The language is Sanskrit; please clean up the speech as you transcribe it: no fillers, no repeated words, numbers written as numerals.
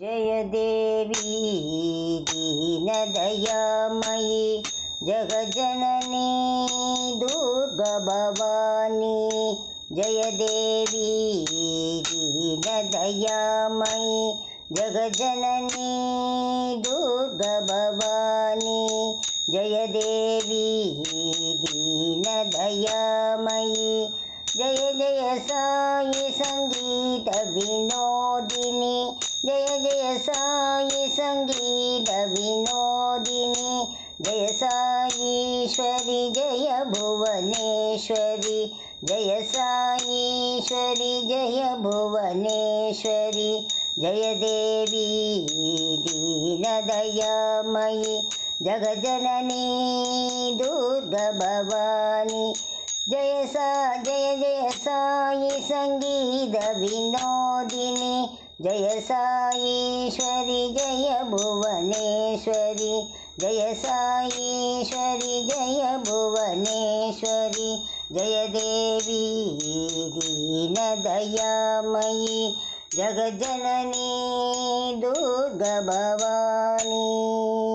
जय देवी दीनदयामयी जगज्जननी दुर्गा भवानी। जय देवी दीनदयामयी जगज्जननी दुर्गा भवानी। जय देवी दीनदयामयी जय जय साई संगीत विनोदिनी। जय जय साई संगीत विनोदिनी। जय साईश्वरी जय भुवनेश्वरी। जय साईश्वरी जय भुवनेश्वरी। जय देवी दीनदयामयी जगज्जननी दुर्गा भवानी। जय जय साई संगीत विनोदिनी। जय साईश्वरी जय भुवनेश्वरी। जय साईश्वरी जय भुवनेश्वरी। जय देवी दीनदयामयी जगज्जननी दुर्गा भवानी।